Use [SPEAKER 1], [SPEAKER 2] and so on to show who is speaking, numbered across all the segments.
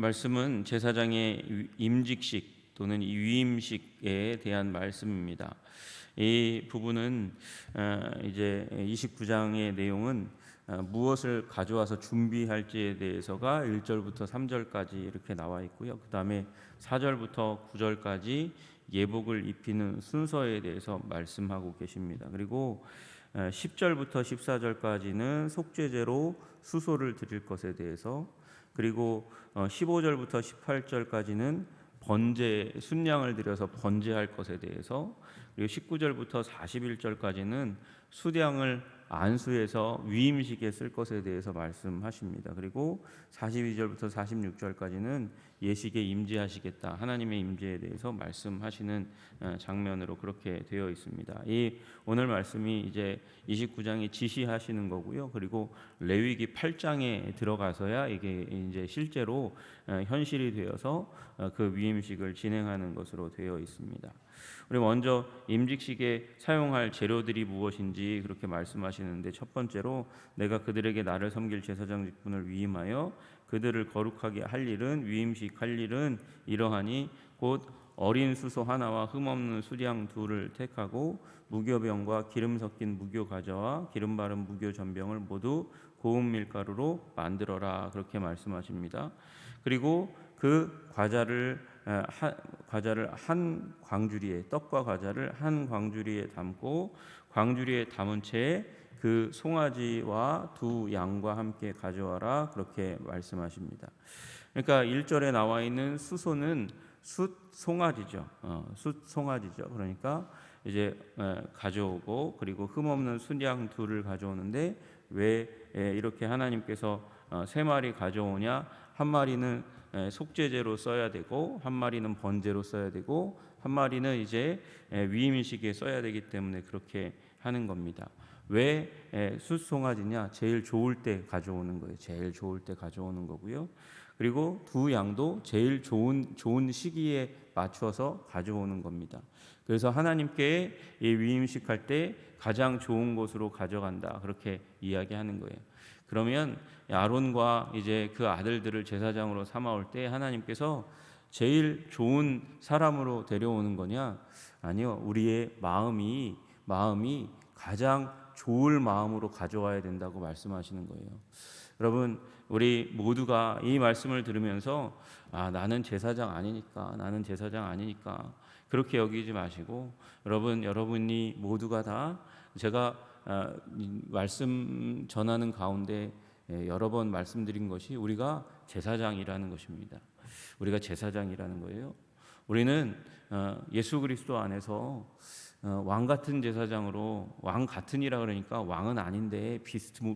[SPEAKER 1] 말씀은 제사장의 임직식 또는 위임식에 대한 말씀입니다. 이 부분은 이제 29장의 내용은 무엇을 가져와서 준비할지에 대해서가 1절부터 3절까지 이렇게 나와 있고요. 그 다음에 4절부터 9절까지 예복을 입히는 순서에 대해서 말씀하고 계십니다. 그리고 10절부터 14절까지는 속죄제로 수소를 드릴 것에 대해서, 그리고 15절부터 18절까지는 번제 순양을 드려서 번제할 것에 대해서, 그리고 19절부터 41절까지는 수량을 안수해서 위임식에 쓸 것에 대해서 말씀하십니다. 그리고 42절부터 46절까지는 예식에 임재하시겠다, 하나님의 임재에 대해서 말씀하시는 장면으로 그렇게 되어 있습니다. 이 오늘 말씀이 이제 29장이 지시하시는 거고요. 그리고 레위기 8장에 들어가서야 이게 이제 실제로 현실이 되어서 그 위임식을 진행하는 것으로 되어 있습니다. 우리 먼저 임직식에 사용할 재료들이 무엇인지 그렇게 말씀하시는데, 첫 번째로 내가 그들에게 나를 섬길 제사장 직분을 위임하여 그들을 거룩하게 할 일은, 위임식 할 일은 이러하니 곧 어린 수소 하나와 흠없는 수량 둘을 택하고 무교병과 기름 섞인 무교 과자와 기름 바른 무교 전병을 모두 고운 밀가루로 만들어라, 그렇게 말씀하십니다. 그리고 그 과자를 한 광주리에, 떡과 과자를 한 광주리에 담고 광주리에 담은 채 그 송아지와 두 양과 함께 가져와라, 그렇게 말씀하십니다. 그러니까 1절에 나와 있는 수소는 숫송아지죠. 숫송아지죠. 그러니까 이제 가져오고, 그리고 흠없는 순양 둘을 가져오는데 왜 이렇게 하나님께서 세 마리 가져오냐? 한 마리는 속죄제로 써야 되고, 한 마리는 번제로 써야 되고, 한 마리는 이제 위임식에 써야 되기 때문에 그렇게 하는 겁니다. 왜 숫송아지냐? 제일 좋을 때 가져오는 거예요. 제일 좋을 때 가져오는 거고요. 그리고 두 양도 제일 좋은 시기에 맞춰서 가져오는 겁니다. 그래서 하나님께 이 위임식 할 때 가장 좋은 곳으로 가져간다, 그렇게 이야기하는 거예요. 그러면 아론과 이제 그 아들들을 제사장으로 삼아올 때 하나님께서 제일 좋은 사람으로 데려오는 거냐? 아니요. 우리의 마음이 가장 좋을 마음으로 가져와야 된다고 말씀하시는 거예요. 여러분, 우리 모두가 이 말씀을 들으면서 나는 제사장 아니니까 그렇게 여기지 마시고, 여러분이 모두가 다 제가 말씀 전하는 가운데 여러 번 말씀드린 것이 우리가 제사장이라는 것입니다. 우리가 제사장이라는 거예요. 우리는 예수 그리스도 안에서 왕 같은 제사장으로, 왕 같은이라 그러니까 왕은 아닌데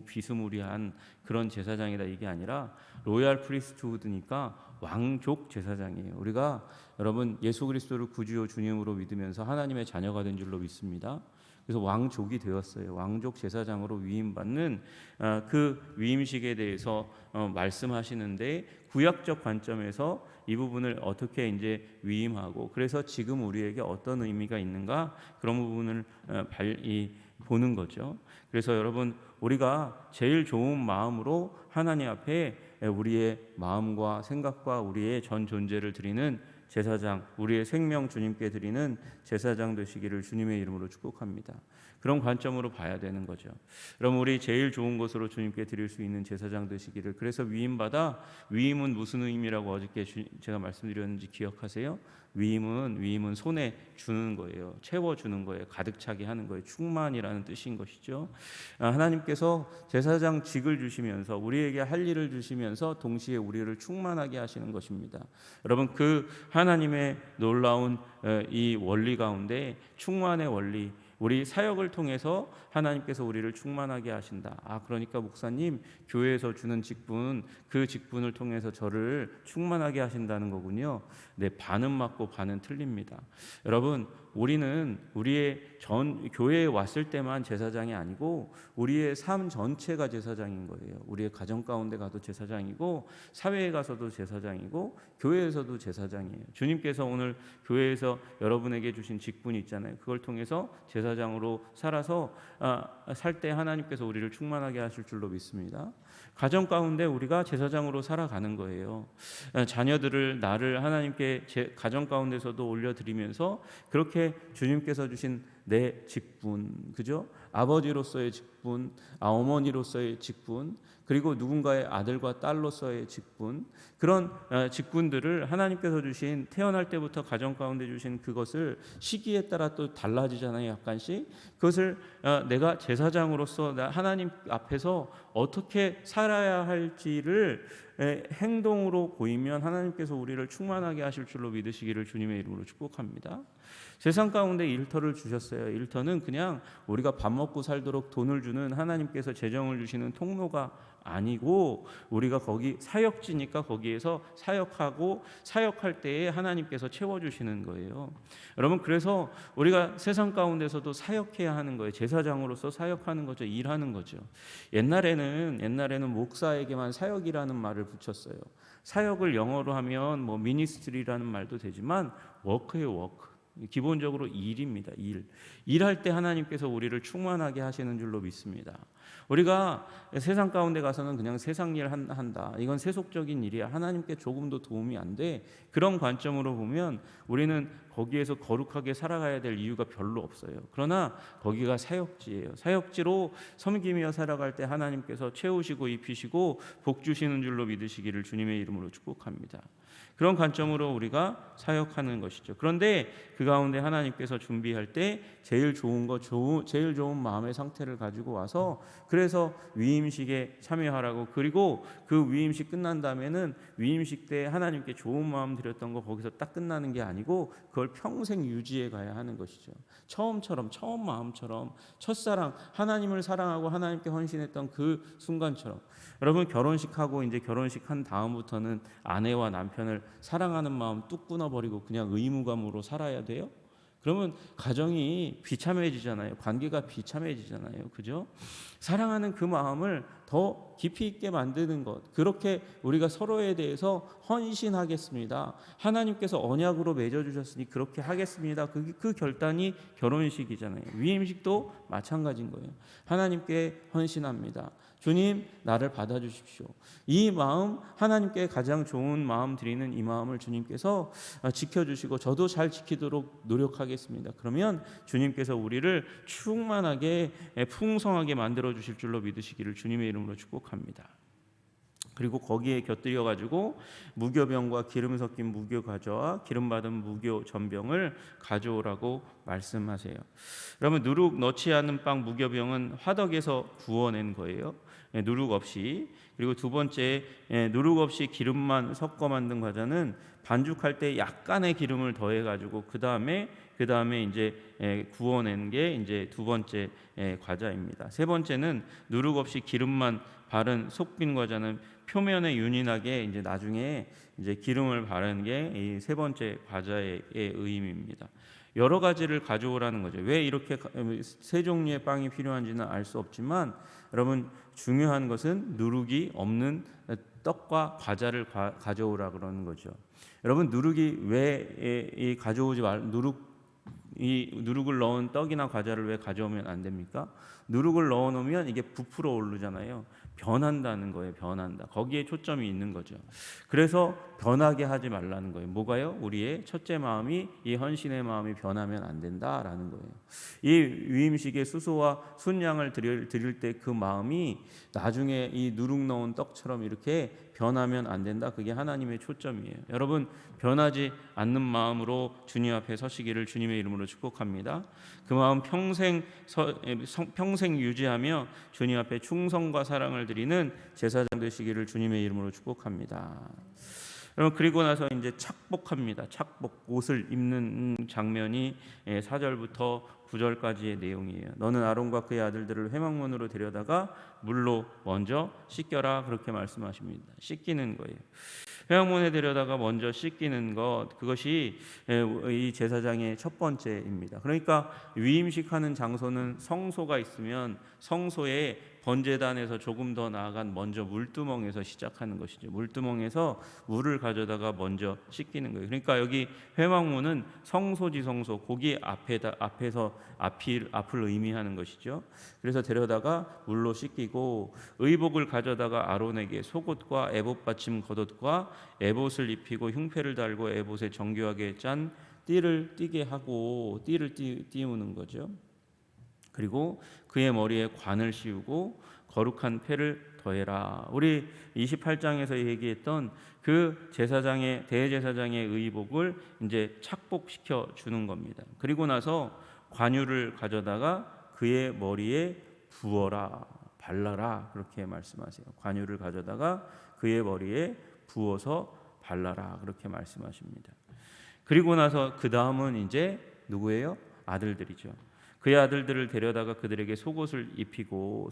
[SPEAKER 1] 비스무리한 그런 제사장이다, 이게 아니라 로얄 프리스트후드니까 왕족 제사장이에요. 우리가 여러분 예수 그리스도를 구주요 주님으로 믿으면서 하나님의 자녀가 된 줄로 믿습니다. 그래서 왕족이 되었어요. 왕족 제사장으로 위임받는 그 위임식에 대해서 말씀하시는데, 구약적 관점에서 이 부분을 어떻게 이제 위임하고, 그래서 지금 우리에게 어떤 의미가 있는가, 그런 부분을 보는 거죠. 그래서 여러분, 우리가 제일 좋은 마음으로 하나님 앞에 우리의 마음과 생각과 우리의 전 존재를 드리는 제사장, 우리의 생명 주님께 드리는 제사장 되시기를 주님의 이름으로 축복합니다. 그런 관점으로 봐야 되는 거죠. 그럼 우리 제일 좋은 것으로 주님께 드릴 수 있는 제사장 되시기를. 그래서 위임은 무슨 의미라고 어저께 제가 말씀드렸는지 기억하세요? 위임은 손에 주는 거예요. 채워주는 거예요. 가득 차게 하는 거예요. 충만이라는 뜻인 것이죠. 하나님께서 제사장 직을 주시면서 우리에게 할 일을 주시면서 동시에 우리를 충만하게 하시는 것입니다. 여러분, 그 하나님의 놀라운 이 원리 가운데 충만의 원리, 우리 사역을 통해서 하나님께서 우리를 충만하게 하신다. 그러니까 목사님, 교회에서 주는 직분, 그 직분을 통해서 저를 충만하게 하신다는 거군요. 네, 반은 맞고 반은 틀립니다. 여러분, 우리는 우리의 교회에 왔을 때만 제사장이 아니고 우리의 삶 전체가 제사장인 거예요. 우리의 가정 가운데 가도 제사장이고, 사회에 가서도 제사장이고, 교회에서도 제사장이에요. 주님께서 오늘 교회에서 여러분에게 주신 직분이 있잖아요. 그걸 통해서 제사장 제사장으로 살아서 살 때 하나님께서 우리를 충만하게 하실 줄로 믿습니다. 가정 가운데 우리가 제사장으로 살아가는 거예요. 자녀들을 나를 하나님께 제 가정 가운데서도 올려드리면서 그렇게 주님께서 주신 내 직분, 그죠? 아버지로서의 직분, 어머니로서의 직분, 그리고 누군가의 아들과 딸로서의 직분, 그런 직분들을 하나님께서 주신 태어날 때부터 가정 가운데 주신 그것을 시기에 따라 또 달라지잖아요. 약간씩 그것을 내가 제사장으로서 하나님 앞에서 어떻게 살아야 할지를 행동으로 보이면 하나님께서 우리를 충만하게 하실 줄로 믿으시기를 주님의 이름으로 축복합니다. 세상 가운데 일터를 주셨어요. 일터는 그냥 우리가 밥 먹고 살도록 돈을 주는 하나님께서 재정을 주시는 통로가 아니고 우리가 거기 사역지니까 거기에서 사역하고 사역할 때에 하나님께서 채워주시는 거예요. 여러분, 그래서 우리가 세상 가운데서도 사역해야 하는 거예요. 제사장으로서 사역하는 거죠. 일하는 거죠. 옛날에는 목사에게만 사역이라는 말을 붙였어요. 사역을 영어로 하면 뭐 미니스트리라는 말도 되지만 워크예요. 워크. 기본적으로 일입니다. 일할 때 하나님께서 우리를 충만하게 하시는 줄로 믿습니다. 우리가 세상 가운데 가서는 그냥 세상 일 한다. 이건 세속적인 일이야. 하나님께 조금도 도움이 안 돼. 그런 관점으로 보면 우리는 거기에서 거룩하게 살아가야 될 이유가 별로 없어요. 그러나 거기가 사역지예요. 사역지로 섬기며 살아갈 때 하나님께서 채우시고 입히시고 복 주시는 줄로 믿으시기를 주님의 이름으로 축복합니다. 그런 관점으로 우리가 사역하는 것이죠. 그런데 그 가운데 하나님께서 준비할 때 제일 좋은 거, 제일 좋은 마음의 상태를 가지고 와서 그래서 위임식에 참여하라고, 그리고 그 위임식 끝난 다음에는 위임식 때 하나님께 좋은 마음 드렸던 거 거기서 딱 끝나는 게 아니고 그걸 평생 유지해 가야 하는 것이죠. 처음 마음처럼 첫사랑, 하나님을 사랑하고 하나님께 헌신했던 그 순간처럼. 여러분, 결혼식하고 이제 결혼식 한 다음부터는 아내와 남편을 사랑하는 마음 뚝 끊어버리고 그냥 의무감으로 살아야 돼요? 그러면 가정이 비참해지잖아요. 관계가 비참해지잖아요. 그죠? 사랑하는 그 마음을 더 깊이 있게 만드는 것, 그렇게 우리가 서로에 대해서 헌신하겠습니다. 하나님께서 언약으로 맺어주셨으니 그렇게 하겠습니다. 그 결단이 결혼식이잖아요. 위임식도 마찬가지인 거예요. 하나님께 헌신합니다. 주님, 나를 받아주십시오. 이 마음, 하나님께 가장 좋은 마음 드리는 이 마음을 주님께서 지켜주시고 저도 잘 지키도록 노력하겠습니다. 그러면 주님께서 우리를 충만하게 풍성하게 만들어 주실 줄로 믿으시기를 주님의 이름으로 축복합니다. 그리고 거기에 곁들여 가지고 무교병과 기름 섞인 무교 과자와 기름 받은 무교 전병을 가져오라고 말씀하세요. 여러분, 누룩 넣지 않은 빵 무교병은 화덕에서 구워낸 거예요. 누룩 없이. 그리고 두 번째, 누룩 없이 기름만 섞어 만든 과자는 반죽할 때 약간의 기름을 더해 가지고 그 다음에 이제 구워낸 게 이제 두 번째 과자입니다. 세 번째는 누룩 없이 기름만 바른 속빈 과자는 표면에 윤인하게 이제 나중에 이제 기름을 바르는 게 이 세 번째 과자의 의미입니다. 여러 가지를 가져오라는 거죠. 왜 이렇게 세 종류의 빵이 필요한지는 알 수 없지만 여러분, 중요한 것은 누룩이 없는 떡과 과자를 가져오라 그러는 거죠. 여러분, 누룩이 왜 가져오지 말 누룩을 넣은 떡이나 과자를 왜 가져오면 안 됩니까? 누룩을 넣어 놓으면 이게 부풀어 오르잖아요. 변한다는 거예요. 변한다. 거기에 초점이 있는 거죠. 그래서 변하게 하지 말라는 거예요. 뭐가요? 우리의 첫째 마음이, 이 헌신의 마음이 변하면 안 된다라는 거예요. 이 위임식의 수소와 순양을 드릴 때 그 마음이 나중에 이 누룩 넣은 떡처럼 이렇게 변하면 안 된다. 그게 하나님의 초점이에요. 여러분, 변하지 않는 마음으로 주님 앞에 서시기를 주님의 이름으로 축복합니다. 그 마음 평생 유지하며 주님 앞에 충성과 사랑을 드리는 제사장 되시기를 주님의 이름으로 축복합니다. 여러분, 그리고 나서 이제 착복합니다. 착복, 옷을 입는 장면이 4절부터 9절까지의 내용이에요. 너는 아론과 그의 아들들을 회막문으로 데려다가 물로 먼저 씻겨라, 그렇게 말씀하십니다. 씻기는 거예요. 회막문에 데려다가 먼저 씻기는 것, 그것이 이 제사장의 첫 번째입니다. 그러니까 위임식하는 장소는 성소가 있으면 성소에 번제단에서 조금 더 나아간 먼저 물두멍에서 시작하는 것이죠. 물두멍에서 물을 가져다가 먼저 씻기는 거예요. 그러니까 여기 회막문은 성소지성소, 거기 앞에서 앞을 의미하는 것이죠. 그래서 데려다가 물로 씻기고 의복을 가져다가 아론에게 속옷과 에봇 받침 겉옷과 에봇을 입히고 흉패를 달고 에봇에 정교하게 짠 띠를 띠게 하고 띠를 띄우는 거죠. 그리고 그의 머리에 관을 씌우고 거룩한 패를 더해라. 우리 28장에서 얘기했던 그 제사장의 대제사장의 의복을 이제 착복시켜 주는 겁니다. 그리고 나서 관유를 가져다가 그의 머리에 부어라, 발라라, 그렇게 말씀하세요. 관유를 가져다가 그의 머리에 부어서 발라라, 그렇게 말씀하십니다. 그리고 나서 그 다음은 이제 누구예요? 아들들이죠. 그의 아들들을 데려다가 그들에게 속옷을 입히고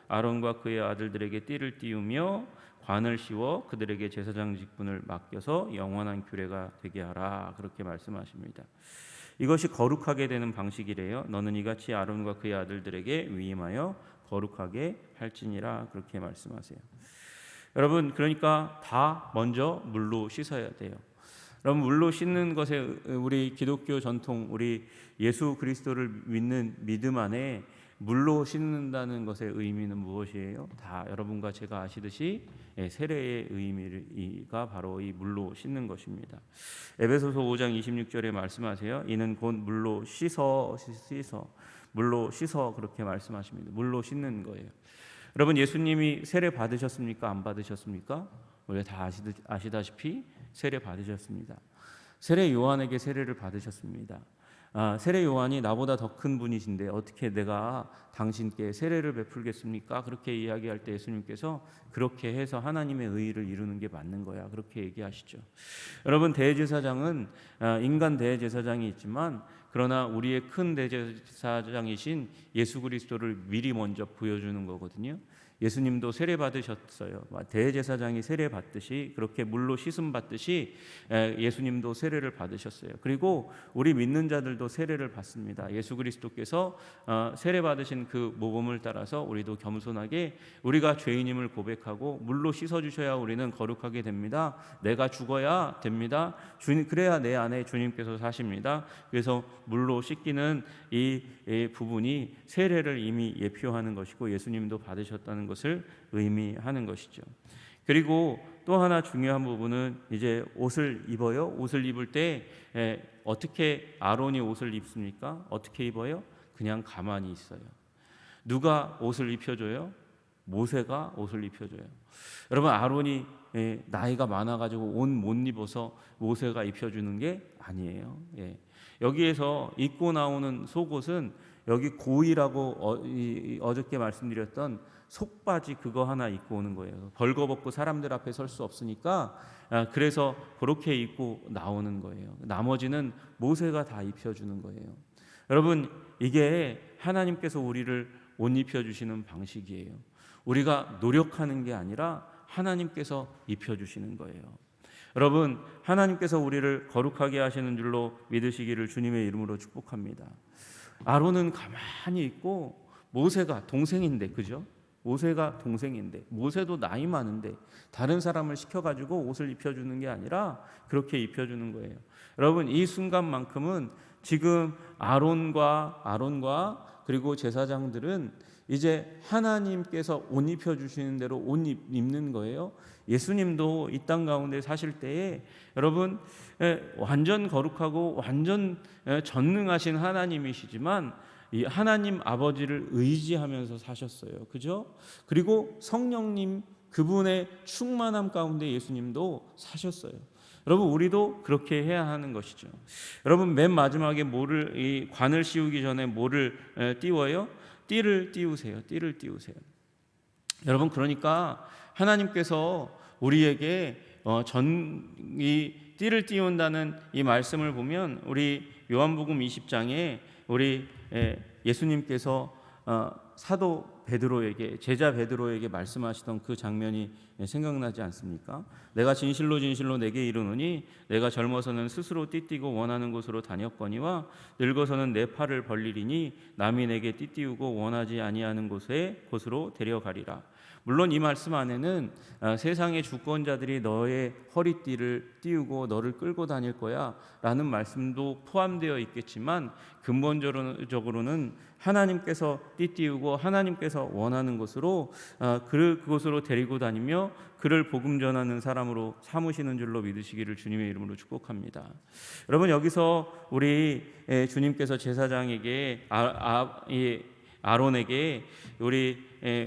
[SPEAKER 1] 아론과 그의 아들들에게 띠를 띄우며 관을 씌워 그들에게 제사장 직분을 맡겨서 영원한 규례가 되게 하라, 그렇게 말씀하십니다. 이것이 거룩하게 되는 방식이래요. 너는 이같이 아론과 그의 아들들에게 위임하여 거룩하게 할지니라, 그렇게 말씀하세요. 여러분, 그러니까 다 먼저 물로 씻어야 돼요. 여러분, 물로 씻는 것에 우리 기독교 전통, 우리 예수 그리스도를 믿는 믿음 안에 물로 씻는다는 것의 의미는 무엇이에요? 다 여러분과 제가 아시듯이 세례의 의미가 바로 이 물로 씻는 것입니다. 에베소서 5장 26절에 말씀하세요. 이는 곧 물로 씻어 물로 씻어, 그렇게 말씀하십니다. 물로 씻는 거예요. 여러분, 예수님이 세례 받으셨습니까? 안 받으셨습니까? 우리가 다 아시다시피 세례 받으셨습니다. 세례 요한에게 세례를 받으셨습니다. 세례 요한이 나보다 더 큰 분이신데 어떻게 내가 당신께 세례를 베풀겠습니까? 그렇게 이야기할 때 예수님께서 그렇게 해서 하나님의 의를 이루는 게 맞는 거야, 그렇게 얘기하시죠. 여러분, 대제사장은 인간 대제사장이 있지만 그러나 우리의 큰 대제사장이신 예수 그리스도를 미리 먼저 보여주는 거거든요. 예수님도 세례 받으셨어요. 대제사장이 세례 받듯이, 그렇게 물로 씻음 받듯이 예수님도 세례를 받으셨어요. 그리고 우리 믿는 자들도 세례를 받습니다. 예수 그리스도께서 세례 받으신 그 모범을 따라서 우리도 겸손하게 우리가 죄인임을 고백하고 물로 씻어 주셔야 우리는 거룩하게 됩니다. 내가 죽어야 됩니다. 그래야 내 안에 주님께서 사십니다. 그래서 물로 씻기는 이 부분이 세례를 이미 예표하는 것이고 예수님도 받으셨다는 것을 의미하는 것이죠. 그리고 또 하나 중요한 부분은 이제 옷을 입어요. 옷을 입을 때 어떻게 아론이 옷을 입습니까? 어떻게 입어요? 그냥 가만히 있어요. 누가 옷을 입혀줘요? 모세가 옷을 입혀줘요. 여러분, 아론이 나이가 많아가지고 옷 못 입어서 모세가 입혀주는 게 아니에요. 여기에서 입고 나오는 속옷은 여기 고이라고 어저께 말씀드렸던 속바지 그거 하나 입고 오는 거예요. 벌거벗고 사람들 앞에 설 수 없으니까 그래서 그렇게 입고 나오는 거예요. 나머지는 모세가 다 입혀주는 거예요. 여러분, 이게 하나님께서 우리를 옷 입혀주시는 방식이에요. 우리가 노력하는 게 아니라 하나님께서 입혀주시는 거예요. 여러분, 하나님께서 우리를 거룩하게 하시는 줄로 믿으시기를 주님의 이름으로 축복합니다. 아론은 가만히 있고 모세가 동생인데, 그죠? 모세가 동생인데, 모세도 나이 많은데 다른 사람을 시켜가지고 옷을 입혀주는 게 아니라 그렇게 입혀주는 거예요. 여러분, 이 순간만큼은 지금 아론과 그리고 제사장들은 이제 하나님께서 옷 입혀주시는 대로 옷 입는 거예요. 예수님도 이 땅 가운데 사실 때에 여러분 완전 거룩하고 완전 전능하신 하나님이시지만 이 하나님 아버지를 의지하면서 사셨어요. 그죠? 그리고 성령님 그분의 충만함 가운데 예수님도 사셨어요. 여러분, 우리도 그렇게 해야 하는 것이죠. 여러분, 맨 마지막에 이 관을 씌우기 전에 뭐를 띄워요? 띠를 띄우세요. 띠를 띄우세요. 여러분, 그러니까 하나님께서 우리에게 이 띠를 띄운다는 이 말씀을 보면 우리 요한복음 20장에 우리 예수님께서 사도 베드로에게, 제자 베드로에게 말씀하시던 그 장면이 생각나지 않습니까? 내가 진실로 진실로 내게 이르노니 내가 젊어서는 스스로 띠띠고 원하는 곳으로 다녔거니와 늙어서는 내 팔을 벌리리니 남이 내게 띠띠우고 원하지 아니하는 곳으로 데려가리라. 물론 이 말씀 안에는 세상의 주권자들이 너의 허리띠를 띄우고 너를 끌고 다닐 거야 라는 말씀도 포함되어 있겠지만, 근본적으로는 하나님께서 띠띠우고 하나님께서 원하는 곳으로 그곳으로 데리고 다니며 그를 복음 전하는 사람으로 삼으시는 줄로 믿으시기를 주님의 이름으로 축복합니다. 여러분, 여기서 우리 주님께서 제사장에게 아론에게 우리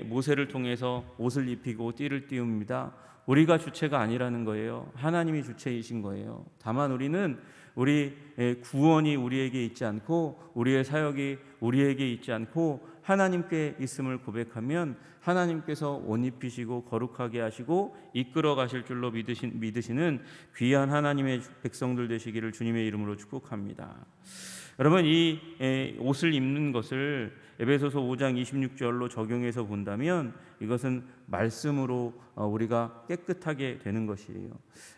[SPEAKER 1] 모세를 통해서 옷을 입히고 띠를 띄웁니다. 우리가 주체가 아니라는 거예요. 하나님이 주체이신 거예요. 다만 우리는 우리 구원이 우리에게 있지 않고 우리의 사역이 우리에게 있지 않고 하나님께 있음을 고백하면 하나님께서 옷 입히시고 거룩하게 하시고 이끌어 가실 줄로 믿으시는 귀한 하나님의 백성들 되시기를 주님의 이름으로 축복합니다. 여러분, 이 옷을 입는 것을 에베소서 5장 26절로 적용해서 본다면 이것은 말씀으로 우리가 깨끗하게 되는 것이에요.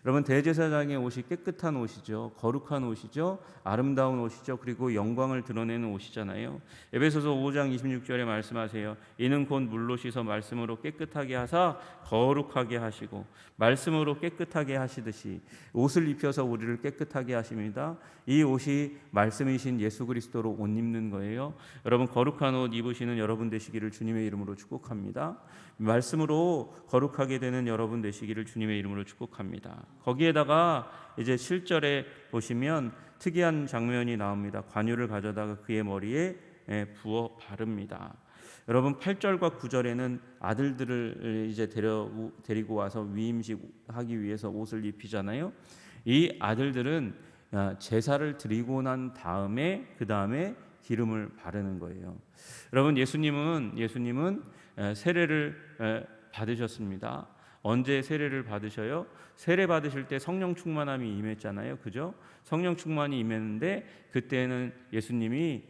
[SPEAKER 1] 여러분, 대제사장의 옷이 깨끗한 옷이죠. 거룩한 옷이죠. 아름다운 옷이죠. 그리고 영광을 드러내는 옷이잖아요. 에베소서 5장 26절에 말씀하세요. 이는 곧 물로 씻어 말씀으로 깨끗하게 하사 거룩하게 하시고, 말씀으로 깨끗하게 하시듯이 옷을 입혀서 우리를 깨끗하게 하십니다. 이 옷이 말씀이신 예수 그리스도로 옷 입는 거예요. 여러분, 거룩한 옷 입으시는 여러분 되시기를 주님의 이름으로 축복합니다. 말씀으로 거룩하게 되는 여러분 되시기를 주님의 이름으로 축복합니다. 거기에다가 이제 7절에 보시면 특이한 장면이 나옵니다. 관유를 가져다가 그의 머리에 부어 바릅니다. 여러분, 8절과 9절에는 아들들을 이제 데리고 와서 위임식 하기 위해서 옷을 입히잖아요. 이 아들들은 제사를 드리고 난 다음에 그 다음에 기름을 바르는 거예요. 여러분, 예수님은 세례를 받으셨습니다. 언제 세례를 받으셔요? 세례 받으실 때 성령 충만함이 임했잖아요. 그죠? 성령 충만이 임했는데 그때는 예수님이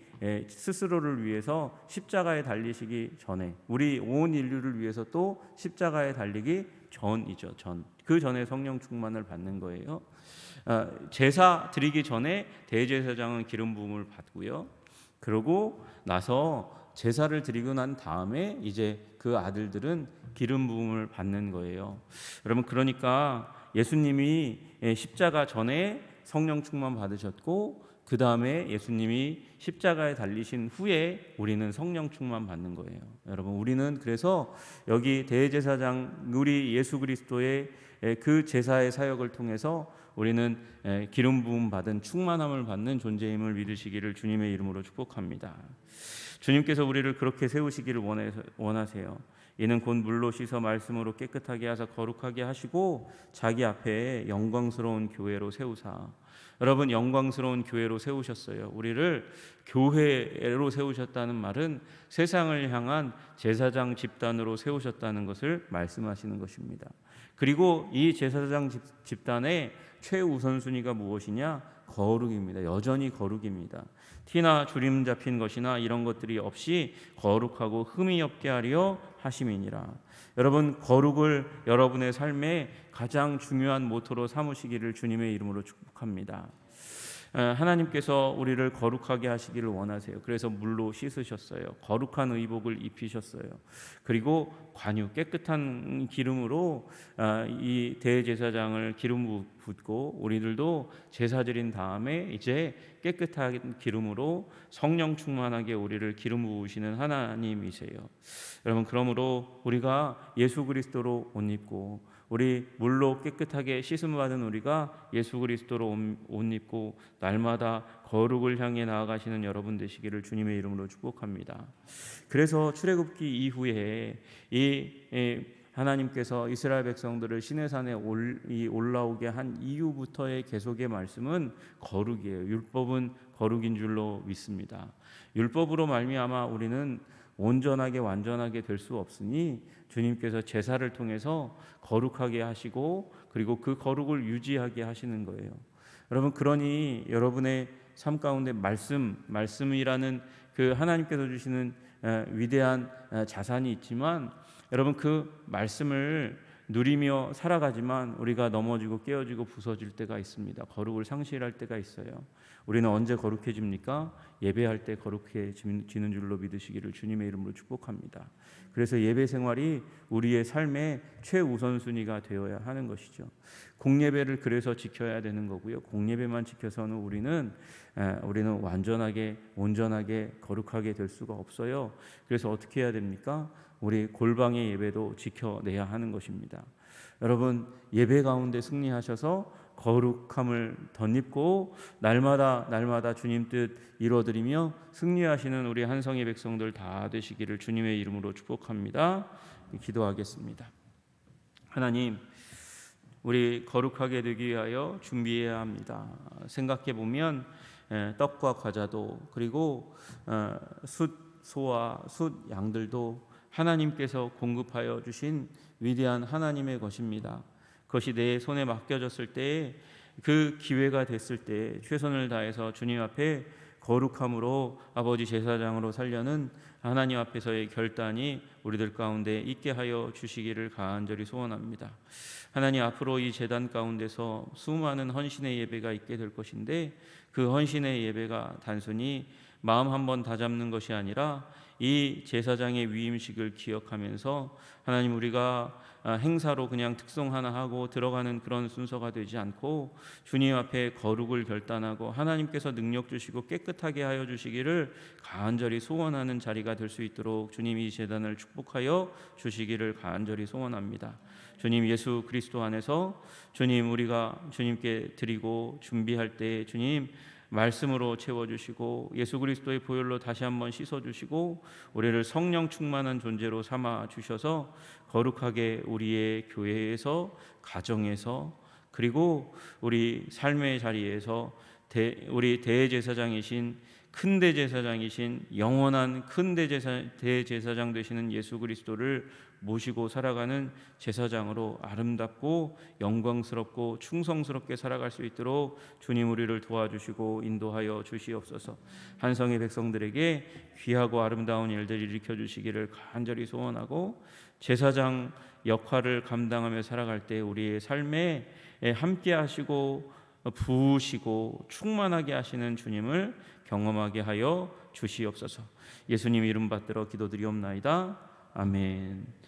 [SPEAKER 1] 스스로를 위해서 십자가에 달리시기 전에, 우리 온 인류를 위해서 또 십자가에 달리기 전이죠. 그 전에 성령 충만을 받는 거예요. 제사 드리기 전에 대제사장은 기름 부음을 받고요. 그러고 나서 제사를 드리고 난 다음에 이제 그 아들들은 기름 부음을 받는 거예요. 여러분, 그러니까 예수님이 십자가 전에 성령 충만 받으셨고 그 다음에 예수님이 십자가에 달리신 후에 우리는 성령 충만 받는 거예요. 여러분, 우리는 그래서 여기 대제사장 우리 예수 그리스도의 그 제사의 사역을 통해서 우리는 기름 부음 받은 충만함을 받는 존재임을 믿으시기를 주님의 이름으로 축복합니다. 주님께서 우리를 그렇게 세우시기를 원하세요. 이는 곧 물로 씻어 말씀으로 깨끗하게 하사 거룩하게 하시고 자기 앞에 영광스러운 교회로 세우사. 여러분, 영광스러운 교회로 세우셨어요. 우리를 교회로 세우셨다는 말은 세상을 향한 제사장 집단으로 세우셨다는 것을 말씀하시는 것입니다. 그리고 이 제사장 집단의 최우선순위가 무엇이냐? 거룩입니다. 여전히 거룩입니다. 티나 주림 잡힌 것이나 이런 것들이 없이 거룩하고 흠이 없게 하려 하심이니라. 여러분, 거룩을 여러분의 삶에 가장 중요한 모토로 삼으시기를 주님의 이름으로 축복합니다. 하나님께서 우리를 거룩하게 하시기를 원하세요. 그래서 물로 씻으셨어요. 거룩한 의복을 입히셨어요. 그리고 관유, 깨끗한 기름으로 이 대제사장을 기름 붓고 우리들도 제사 드린 다음에 이제 깨끗한 기름으로 성령 충만하게 우리를 기름 부으시는 하나님이세요. 여러분, 그러므로 우리가 예수 그리스도로 옷 입고 우리 물로 깨끗하게 씻음 받은 우리가 예수 그리스도로 옷 입고 날마다 거룩을 향해 나아가시는 여러분 되시기를 주님의 이름으로 축복합니다. 그래서 출애굽기 이후에 이 하나님께서 이스라엘 백성들을 시내산에 올라오게 한 이후부터의 계속의 말씀은 거룩이에요. 율법은 거룩인 줄로 믿습니다. 율법으로 말미암아 우리는 온전하게 완전하게 될 수 없으니 주님께서 제사를 통해서 거룩하게 하시고 그리고 그 거룩을 유지하게 하시는 거예요. 여러분, 그러니 여러분의 삶 가운데 말씀이라는 그 하나님께서 주시는 위대한 자산이 있지만 여러분 그 말씀을 누리며 살아가지만 우리가 넘어지고 깨어지고 부서질 때가 있습니다. 거룩을 상실할 때가 있어요. 우리는 언제 거룩해집니까? 예배할 때 거룩해지는 줄로 믿으시기를 주님의 이름으로 축복합니다. 그래서 예배 생활이 우리의 삶의 최우선순위가 되어야 하는 것이죠. 공예배를 그래서 지켜야 되는 거고요. 공예배만 지켜서는 우리는 완전하게 온전하게 거룩하게 될 수가 없어요. 그래서 어떻게 해야 됩니까? 우리 골방의 예배도 지켜내야 하는 것입니다. 여러분 예배 가운데 승리하셔서 거룩함을 덧입고 날마다 주님 뜻 이루어드리며 승리하시는 우리 한성의 백성들 다 되시기를 주님의 이름으로 축복합니다. 기도하겠습니다. 하나님, 우리 거룩하게 되기 위하여 준비해야 합니다. 생각해 보면 떡과 과자도 그리고 숫소와 숫 양들도 하나님께서 공급하여 주신 위대한 하나님의 것입니다. 그것이 내 손에 맡겨졌을 때에 그 기회가 됐을 때 최선을 다해서 주님 앞에 거룩함으로 아버지 제사장으로 살려는 하나님 앞에서의 결단이 우리들 가운데 있게 하여 주시기를 간절히 소원합니다. 하나님, 앞으로 이 제단 가운데서 수많은 헌신의 예배가 있게 될 것인데 그 헌신의 예배가 단순히 마음 한번 다잡는 것이 아니라 이 제사장의 위임식을 기억하면서 하나님, 우리가 행사로 그냥 특송 하나 하고 들어가는 그런 순서가 되지 않고 주님 앞에 거룩을 결단하고 하나님께서 능력 주시고 깨끗하게 하여 주시기를 간절히 소원하는 자리가 될 수 있도록 주님이 이 제단을 축복하여 주시기를 간절히 소원합니다. 주님, 예수 그리스도 안에서 주님, 우리가 주님께 드리고 준비할 때 주님 말씀으로 채워주시고 예수 그리스도의 보혈로 다시 한번 씻어주시고 우리를 성령 충만한 존재로 삼아 주셔서 거룩하게 우리의 교회에서, 가정에서, 그리고 우리 삶의 자리에서 우리 대제사장이신 큰 대제사장이신 영원한 큰 대제사장 되시는 예수 그리스도를 모시고 살아가는 제사장으로 아름답고 영광스럽고 충성스럽게 살아갈 수 있도록 주님 우리를 도와주시고 인도하여 주시옵소서. 한성의 백성들에게 귀하고 아름다운 일들을 일으켜 주시기를 간절히 소원하고 제사장 역할을 감당하며 살아갈 때 우리의 삶에 함께 하시고 부으시고 충만하게 하시는 주님을 경험하게 하여 주시옵소서. 예수님 이름 받들어 기도드리옵나이다. 아멘.